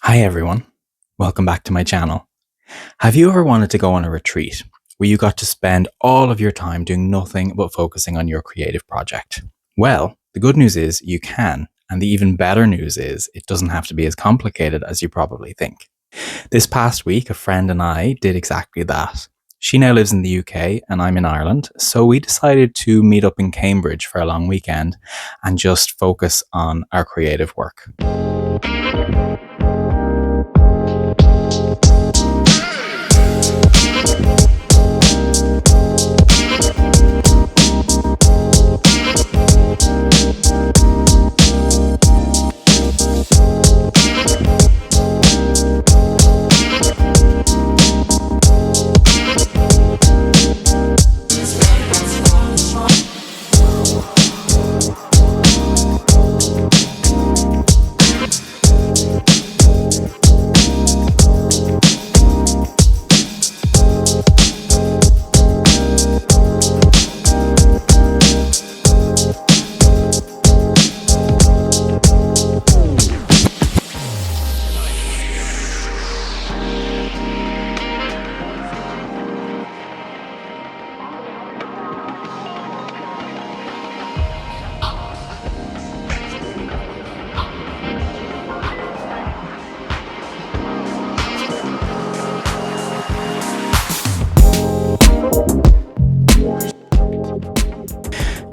Hi everyone, welcome back to my channel. Have you ever wanted to go on a retreat where you got to spend all of your time doing nothing but focusing on your creative project? Well, the good news is you can, and the even better news is it doesn't have to be as complicated as you probably think. This past week, a friend and I did exactly that. She now lives in the UK and I'm in Ireland, so we decided to meet up in Cambridge for a long weekend and just focus on our creative work.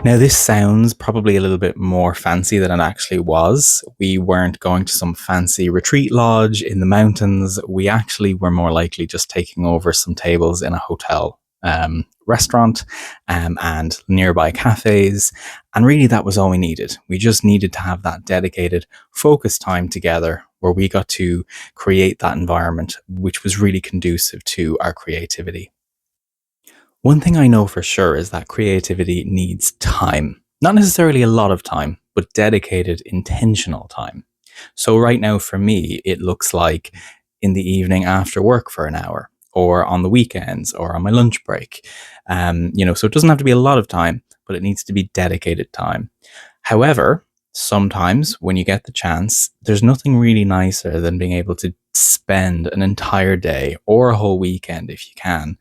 Now, this sounds probably a little bit more fancy than it actually was. We weren't going to some fancy retreat lodge in the mountains. We actually were more likely just taking over some tables in a hotel restaurant and nearby cafes. And really, that was all we needed. We just needed to have that dedicated, focused time together where we got to create that environment, which was really conducive to our creativity. One thing I know for sure is that creativity needs time. Not necessarily a lot of time, but dedicated, intentional time. So, right now for me, it looks like in the evening after work for an hour, or on the weekends, or on my lunch break. So it doesn't have to be a lot of time, but it needs to be dedicated time. However, sometimes when you get the chance, there's nothing really nicer than being able to spend an entire day or a whole weekend, if you can,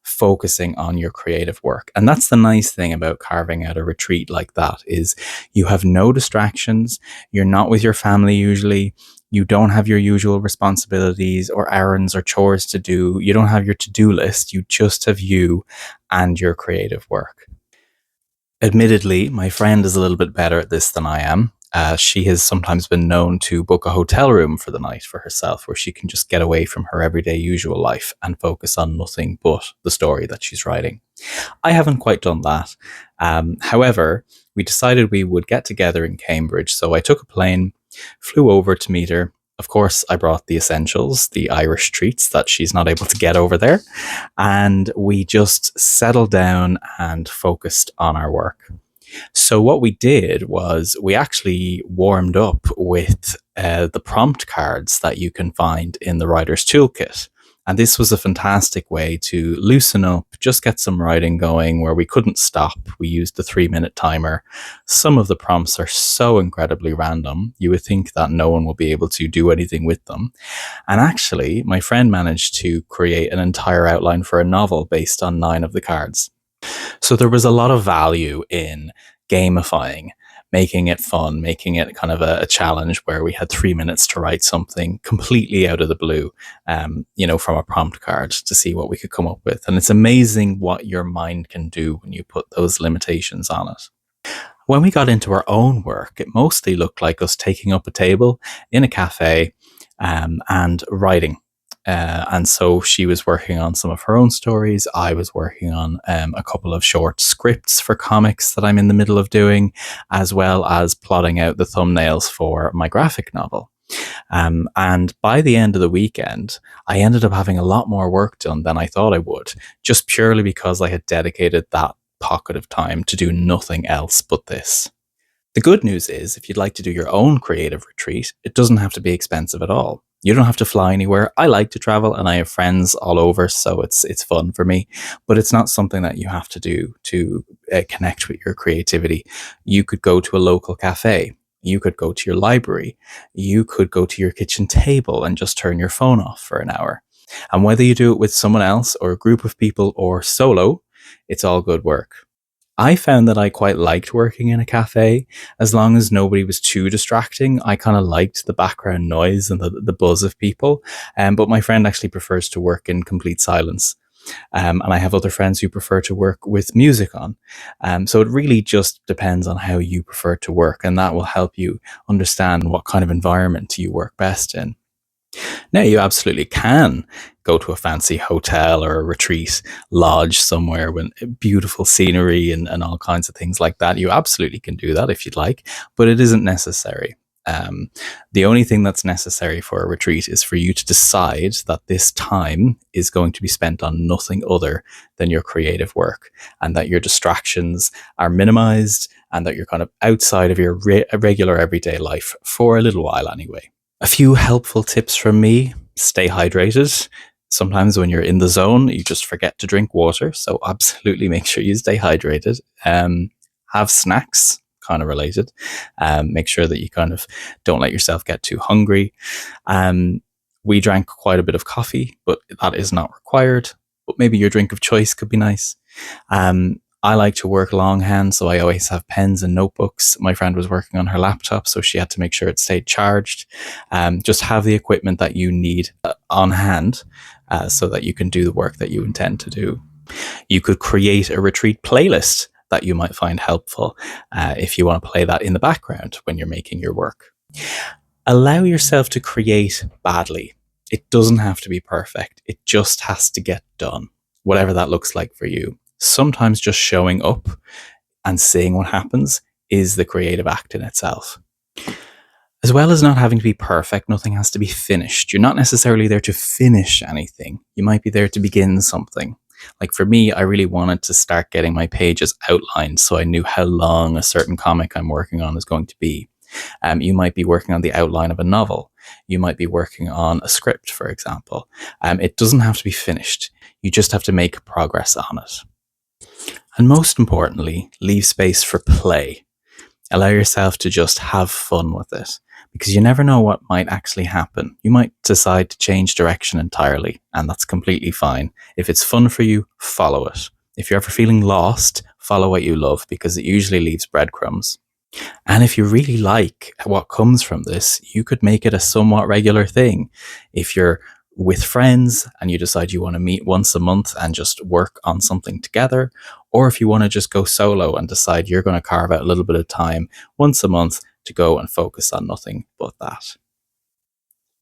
focusing on your creative work. And that's the nice thing about carving out a retreat like that is you have no distractions. You're not with your family usually. You don't have your usual responsibilities or errands or chores to do. You don't have your to-do list. You just have you and your creative work. Admittedly, my friend is a little bit better at this than I am. She has sometimes been known to book a hotel room for the night for herself, where she can just get away from her everyday usual life and focus on nothing but the story that she's writing. I haven't quite done that. However, we decided we would get together in Cambridge, so I took a plane, flew over to meet her. Of course, I brought the essentials, the Irish treats that she's not able to get over there, and we just settled down and focused on our work. So what we did was we actually warmed up with the prompt cards that you can find in the Writer's Toolkit. And this was a fantastic way to loosen up, just get some writing going where we couldn't stop. We used the 3-minute timer. Some of the prompts are so incredibly random. You would think that no one will be able to do anything with them. And actually, my friend managed to create an entire outline for a novel based on 9 of the cards. So there was a lot of value in gamifying, making it fun, making it kind of a challenge where we had 3 minutes to write something completely out of the blue, from a prompt card to see what we could come up with. And it's amazing what your mind can do when you put those limitations on it. When we got into our own work, it mostly looked like us taking up a table in a cafe and writing. And so she was working on some of her own stories. I was working on a couple of short scripts for comics that I'm in the middle of doing, as well as plotting out the thumbnails for my graphic novel. And by the end of the weekend, I ended up having a lot more work done than I thought I would, just purely because I had dedicated that pocket of time to do nothing else but this. The good news is, if you'd like to do your own creative retreat, it doesn't have to be expensive at all. You don't have to fly anywhere. I like to travel and I have friends all over, so it's fun for me, but it's not something that you have to do to connect with your creativity. You could go to a local cafe. You could go to your library. You could go to your kitchen table and just turn your phone off for an hour. And whether you do it with someone else or a group of people or solo, it's all good work. I found that I quite liked working in a cafe as long as nobody was too distracting. I kind of liked the background noise and the buzz of people. But my friend actually prefers to work in complete silence. And I have other friends who prefer to work with music on. So it really just depends on how you prefer to work, and that will help you understand what kind of environment you work best in. Now, you absolutely can go to a fancy hotel or a retreat lodge somewhere with beautiful scenery and all kinds of things like that. You absolutely can do that if you'd like, but it isn't necessary. The only thing that's necessary for a retreat is for you to decide that this time is going to be spent on nothing other than your creative work, and that your distractions are minimized, and that you're kind of outside of your regular everyday life for a little while anyway. A few helpful tips from me: stay hydrated. Sometimes when you're in the zone, you just forget to drink water. So absolutely make sure you stay hydrated. Have snacks, kind of related. Make sure that you kind of don't let yourself get too hungry. We drank quite a bit of coffee, but that is not required. But maybe your drink of choice could be nice. I like to work longhand, so I always have pens and notebooks. My friend was working on her laptop, so she had to make sure it stayed charged. Just have the equipment that you need on hand so that you can do the work that you intend to do. You could create a retreat playlist that you might find helpful if you want to play that in the background when you're making your work. Allow yourself to create badly. It doesn't have to be perfect. It just has to get done, whatever that looks like for you. Sometimes just showing up and seeing what happens is the creative act in itself. As well as not having to be perfect, nothing has to be finished. You're not necessarily there to finish anything. You might be there to begin something. Like for me, I really wanted to start getting my pages outlined so I knew how long a certain comic I'm working on is going to be. You might be working on the outline of a novel. You might be working on a script, for example. It doesn't have to be finished. You just have to make progress on it. And most importantly, leave space for play. Allow yourself to just have fun with it, because you never know what might actually happen. You might decide to change direction entirely, and that's completely fine. If it's fun for you, follow it. If you're ever feeling lost, follow what you love, because it usually leaves breadcrumbs. And if you really like what comes from this, you could make it a somewhat regular thing. If you're with friends and you decide you want to meet once a month and just work on something together, or if you want to just go solo and decide you're going to carve out a little bit of time once a month to go and focus on nothing but that.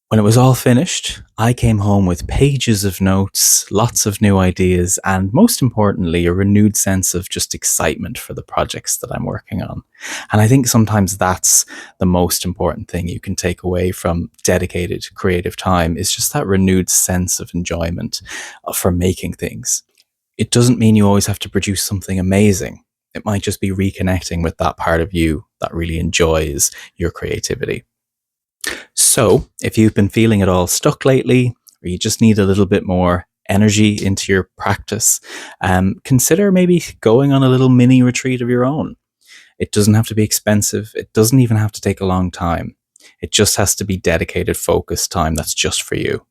When it was all finished, I came home with pages of notes, lots of new ideas, and most importantly, a renewed sense of just excitement for the projects that I'm working on. And I think sometimes that's the most important thing you can take away from dedicated creative time, is just that renewed sense of enjoyment for making things. It doesn't mean you always have to produce something amazing. It might just be reconnecting with that part of you that really enjoys your creativity. So, if you've been feeling it all stuck lately, or you just need a little bit more energy into your practice, consider maybe going on a little mini retreat of your own. It doesn't have to be expensive. It doesn't even have to take a long time. It just has to be dedicated, focused time that's just for you.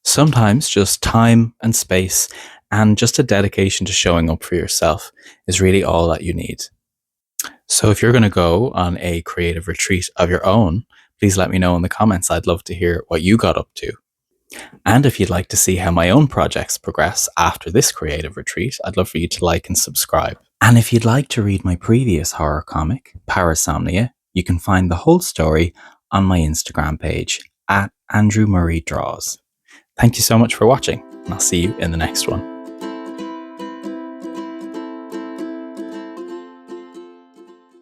Sometimes just time and space and just a dedication to showing up for yourself is really all that you need. So if you're going to go on a creative retreat of your own, please let me know in the comments. I'd love to hear what you got up to. And if you'd like to see how my own projects progress after this creative retreat, I'd love for you to like and subscribe. And if you'd like to read my previous horror comic, Parasomnia, you can find the whole story on my Instagram page at Andrew Murray Draws. Thank you so much for watching, and I'll see you in the next one.